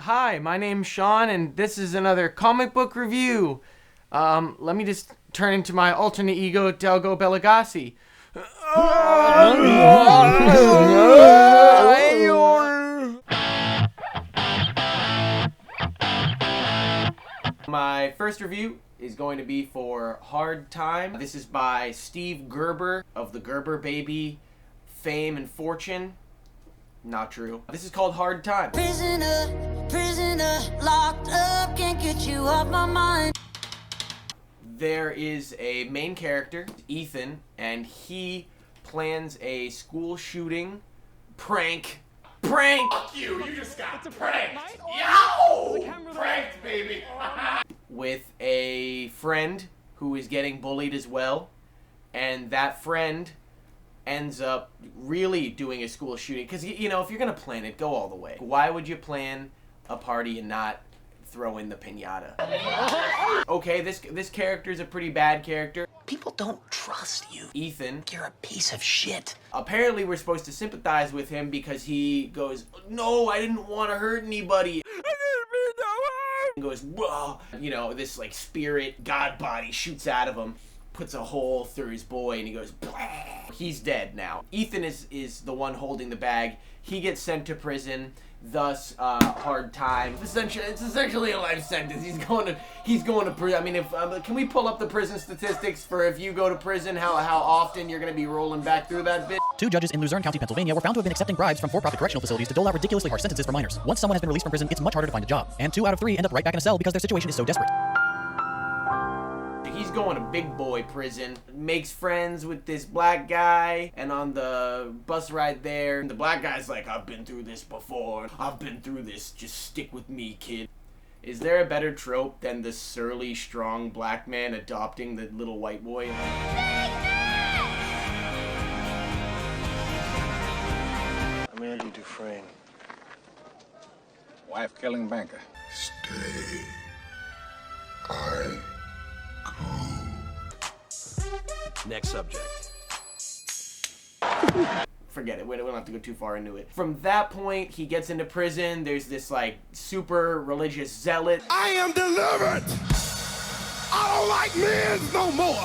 Hi, my name's Sean, and this is another comic book review. Let me just turn into my alternate ego, Delgo Belagassi. My first review is going to be for Hard Time. This is by Steve Gerber of the Gerber Baby fame and fortune. Not true. This is called Hard Time. Prisoner, locked up, can't get you off my mind. There is a main character, Ethan, and he plans a school shooting prank. Fuck you! You just got pranked! Yo! Pranked, baby! With a friend who is getting bullied as well, and that friend ends up really doing a school shooting. Because, you know, if you're going to plan it, go all the way. Why would you plan a party and not throw in the piñata? Okay, this character is a pretty bad character. People don't trust you. Ethan. You're a piece of shit. Apparently, we're supposed to sympathize with him because he goes, no, I didn't want to hurt anybody. I didn't mean no harm. And goes, whoa. You know, this, like, spirit god body shoots out of him. Puts a hole through his boy, and he goes, blah. He's dead now. Ethan is the one holding the bag. He gets sent to prison, thus Hard Time. It's essentially a life sentence. He's going to prison. I mean, if can we pull up the prison statistics for if you go to prison, how often you're going to be rolling back through that bit? 2 judges in Luzerne County, Pennsylvania were found to have been accepting bribes from for-profit correctional facilities to dole out ridiculously harsh sentences for minors. Once someone has been released from prison, it's much harder to find a job. And 2 out of 3 end up right back in a cell because their situation is so desperate. He's going to big boy prison, makes friends with this black guy, and on the bus ride there, the black guy's like, I've been through this before. I've been through this. Just stick with me, kid. Is there a better trope than the surly, strong black man adopting the little white boy? I'm Andy Dufresne. Wife-killing banker. Stay. I go. Next subject. Forget it. We don't have to go too far into it. From that point, he gets into prison. There's this, like, super religious zealot. I am delivered! I don't like men no more!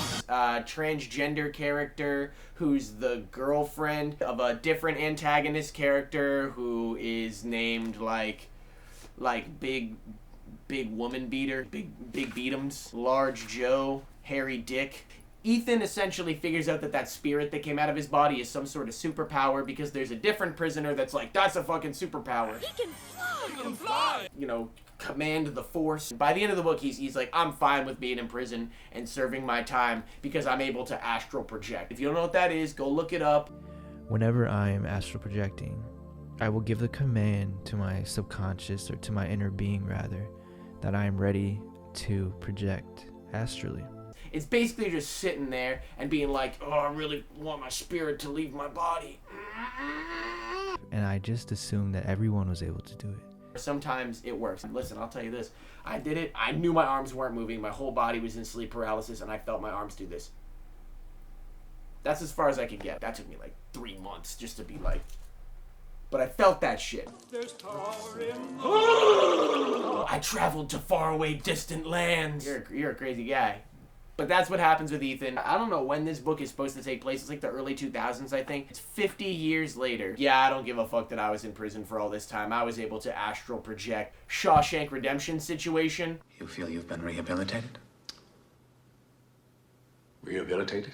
Transgender character who's the girlfriend of a different antagonist character who is named, like big woman beater, big beatums, large Joe, hairy dick. Ethan essentially figures out that spirit that came out of his body is some sort of superpower because there's a different prisoner that's like, that's a fucking superpower. He can fly! He can fly! You know, command the force. By the end of the book, he's like, I'm fine with being in prison and serving my time because I'm able to astral project. If you don't know what that is, go look it up. Whenever I am astral projecting, I will give the command to my subconscious, or to my inner being rather, that I am ready to project astrally. It's basically just sitting there and being like, oh, I really want my spirit to leave my body. And I just assumed that everyone was able to do it. Sometimes it works. Listen, I'll tell you this. I did it. I knew my arms weren't moving. My whole body was in sleep paralysis, and I felt my arms do this. That's as far as I could get. That took me like 3 months just to be like... But I felt that shit. I traveled to faraway, distant lands. You're a crazy guy. But that's what happens with Ethan. I don't know when this book is supposed to take place. It's like the early 2000s, I think. It's 50 years later. Yeah, I don't give a fuck that I was in prison for all this time. I was able to astral project. Shawshank Redemption situation. You feel you've been rehabilitated? Rehabilitated?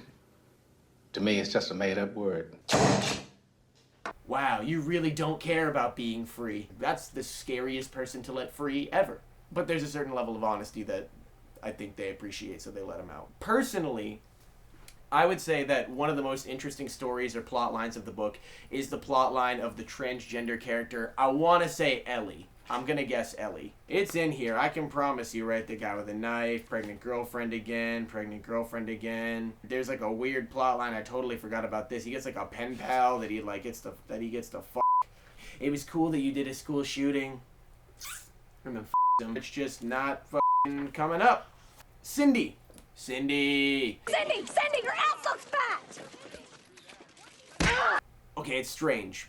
To me, it's just a made-up word. Wow, you really don't care about being free. That's the scariest person to let free ever. But there's a certain level of honesty that I think they appreciate, so they let him out. Personally, I would say that one of the most interesting stories or plot lines of the book is the plot line of the transgender character. I want to say Ellie. I'm going to guess Ellie. It's in here. I can promise you, right? The guy with a knife, pregnant girlfriend again. There's like a weird plot line. I totally forgot about this. He gets like a pen pal that he gets to fuck. It was cool that you did a school shooting. And then him. It's just not coming up. Cindy, your ass looks fat. Okay, it's strange.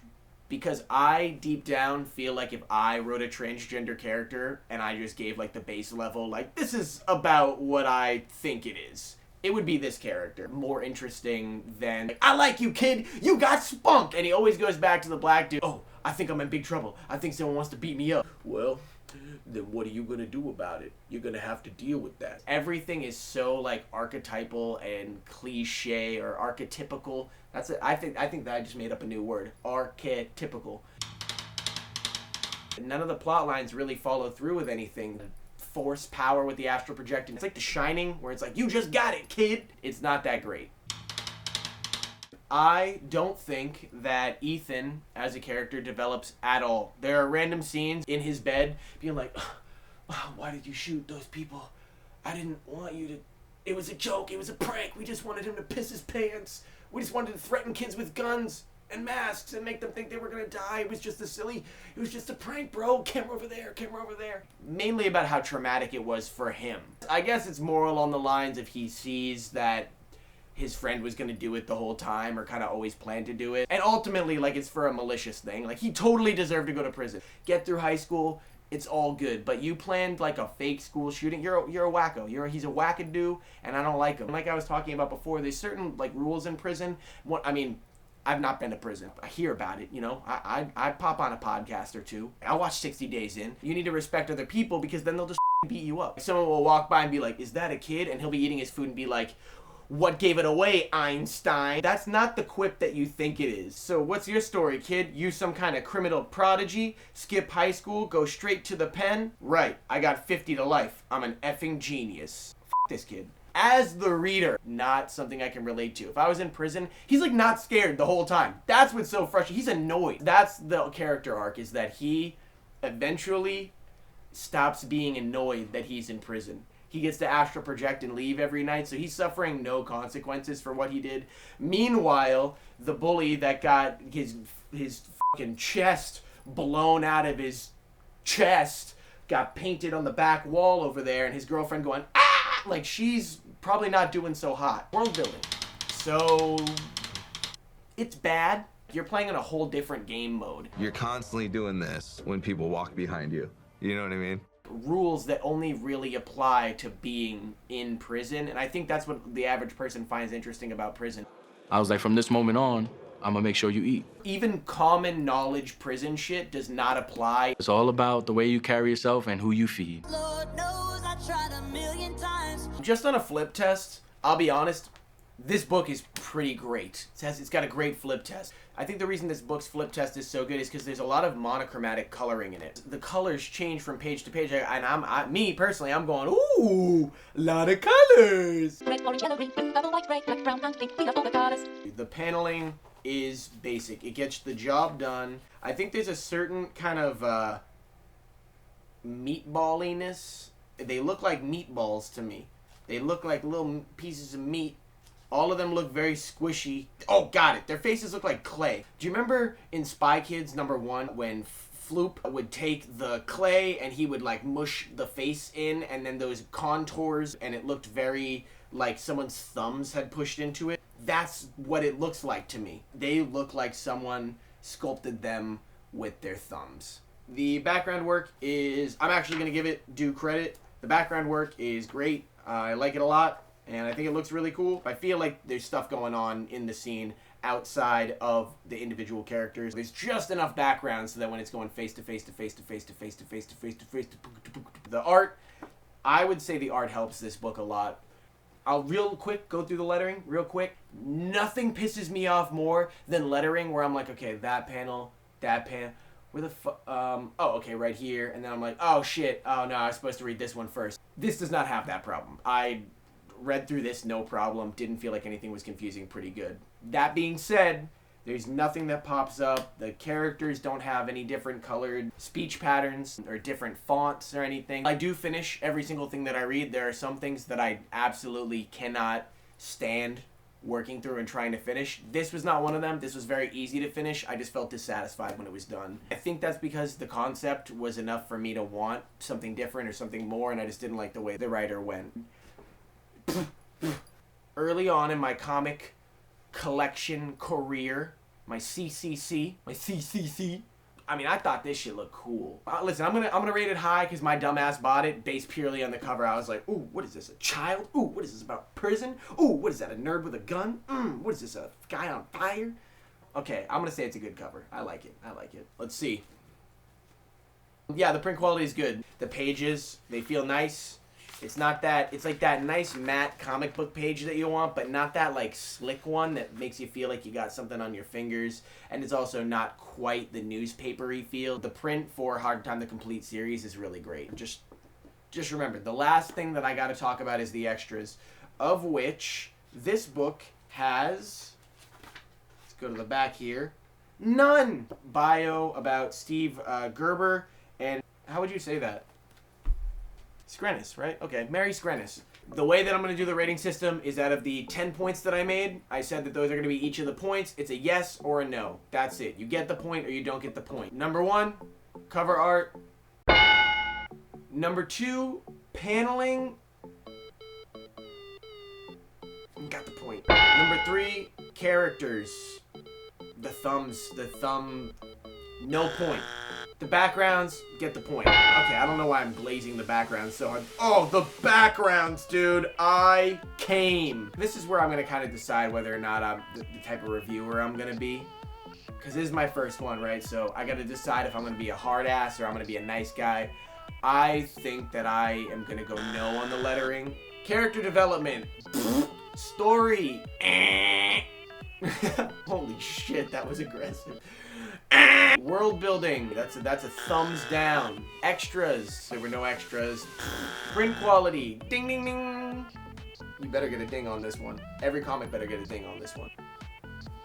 because I deep down feel like if I wrote a transgender character and I just gave like the base level, like this is about what I think it is, it would be this character. More interesting than, like, I like you, kid, you got spunk. And he always goes back to the black dude. Oh, I think I'm in big trouble. I think someone wants to beat me up. Well, then what are you gonna do about it? You're gonna have to deal with that. Everything is so like archetypal and cliche or archetypical. That's it. I think that I just made up a new word. Archetypical. None of the plot lines really follow through with anything. Force power with the astral projecting. It's like The Shining, where it's like, you just got it, kid. It's not that great. I don't think that Ethan, as a character, develops at all. There are random scenes in his bed being like, oh, why did you shoot those people? I didn't want you to... It was a joke. It was a prank. We just wanted him to piss his pants. We just wanted to threaten kids with guns and masks and make them think they were going to die. It was just it was just a prank, bro. Camera over there, camera over there. Mainly about how traumatic it was for him. I guess it's more along the lines of he sees that his friend was going to do it the whole time or kind of always planned to do it. And ultimately, like, it's for a malicious thing. Like, he totally deserved to go to prison. Get through high school, it's all good. But you planned, like, a fake school shooting. You're a wacko. He's a wackadoo, and I don't like him. Like I was talking about before, there's certain, like, rules in prison. I've not been to prison. I hear about it, you know. I pop on a podcast or two. I watch 60 Days In. You need to respect other people because then they'll just beat you up. Someone will walk by and be like, is that a kid? And he'll be eating his food and be like, what gave it away, Einstein? That's not the quip that you think it is. So what's your story, kid? You some kind of criminal prodigy? Skip high school? Go straight to the pen? Right, I got 50 to life. I'm an effing genius. F this kid. As the reader, not something I can relate to. If I was in prison, he's like not scared the whole time. That's what's so frustrating. He's annoyed. That's the character arc, is that he eventually stops being annoyed that he's in prison. He gets to astral project and leave every night, so he's suffering no consequences for what he did. Meanwhile, the bully that got his fucking chest blown out of his chest got painted on the back wall over there, and his girlfriend going, ah! Like, she's probably not doing so hot. World building. So, it's bad. You're playing in a whole different game mode. You're constantly doing this when people walk behind you. You know what I mean? Rules that only really apply to being in prison, and I think that's what the average person finds interesting about prison. I was like, from this moment on, I'm gonna make sure you eat. Even common knowledge prison shit does not apply. It's all about the way you carry yourself and who you feed. Lord knows I tried a million times. Just on a flip test, I'll be honest, this book is pretty great. It's got a great flip test. I think the reason this book's flip test is so good is because there's a lot of monochromatic coloring in it. The colors change from page to page, and me personally, I'm going, ooh, a lot of colors. Red, orange, yellow, green, blue, purple, white, gray, black, brown, and pink. We have all the colors. The paneling is basic. It gets the job done. I think there's a certain kind of meatballiness. They look like meatballs to me. They look like little pieces of meat. All of them look very squishy. Oh, got it. Their faces look like clay. Do you remember in Spy Kids #1 when Floop would take the clay and he would like mush the face in, and then those contours, and it looked very like someone's thumbs had pushed into it? That's what it looks like to me. They look like someone sculpted them with their thumbs. The background work is, I'm actually going to give it due credit. The background work is great. I like it a lot. And I think it looks really cool. I feel like there's stuff going on in the scene outside of the individual characters. There's just enough background so that when it's going face to face to face to face to face to face to face to face to the art, I would say the art helps this book a lot. I'll real quick go through the lettering real quick. Nothing pisses me off more than lettering where I'm like, okay, that panel, where the oh, okay, right here. And then I'm like, oh shit, oh no, I was supposed to read this one first. This does not have that problem. I read through this no problem, didn't feel like anything was confusing, pretty good. That being said, there's nothing that pops up. The characters don't have any different colored speech patterns or different fonts or anything. I do finish every single thing that I read. There are some things that I absolutely cannot stand working through and trying to finish. This was not one of them. This was very easy to finish. I just felt dissatisfied when it was done. I think that's because the concept was enough for me to want something different or something more, and I just didn't like the way the writer went. Early on in my comic collection career, my CCC. I mean, I thought this shit looked cool. Listen, I'm gonna rate it high because my dumbass bought it based purely on the cover. I was like, ooh, what is this, a child? Ooh, what is this about prison? Ooh, what is that, a nerd with a gun? What is this, a guy on fire? Okay, I'm gonna say it's a good cover. I like it. Let's see. Yeah, the print quality is good. The pages, they feel nice. It's not that, it's like that nice matte comic book page that you want, but not that like slick one that makes you feel like you got something on your fingers. And it's also not quite the newspapery feel. The print for Hard Time the Complete series is really great. Just remember, the last thing that I gotta talk about is the extras, of which this book has, let's go to the back here, none. Bio about Steve Gerber, and how would you say that? Skrenis, right? Okay, Mary Skrenis. The way that I'm going to do the rating system is out of the 10 points that I made, I said that those are going to be each of the points. It's a yes or a no. That's it. You get the point or you don't get the point. Number 1, cover art. Number 2, paneling. Got the point. Number 3, characters. The thumb, no point. The backgrounds, get the point. Okay, I don't know why I'm glazing the backgrounds so hard. Oh, the backgrounds, dude. I came. This is where I'm going to kind of decide whether or not I'm the type of reviewer I'm going to be. Because this is my first one, right? So I got to decide if I'm going to be a hard ass or I'm going to be a nice guy. I think that I am going to go no on the lettering. Character development. Story. Holy shit, that was aggressive. World building, that's a thumbs down. Extras, there were no extras. Print quality, ding ding ding. You better get a ding on this one. Every comic better get a ding on this one.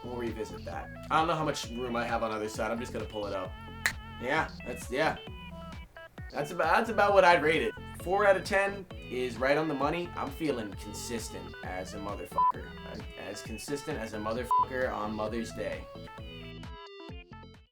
We'll revisit that. I don't know how much room I have on the other side. I'm just gonna pull it up. Yeah, that's about what I'd rate it. 4 out of 10 is right on the money. I'm feeling consistent as a motherfucker. As consistent as a motherfucker on Mother's Day.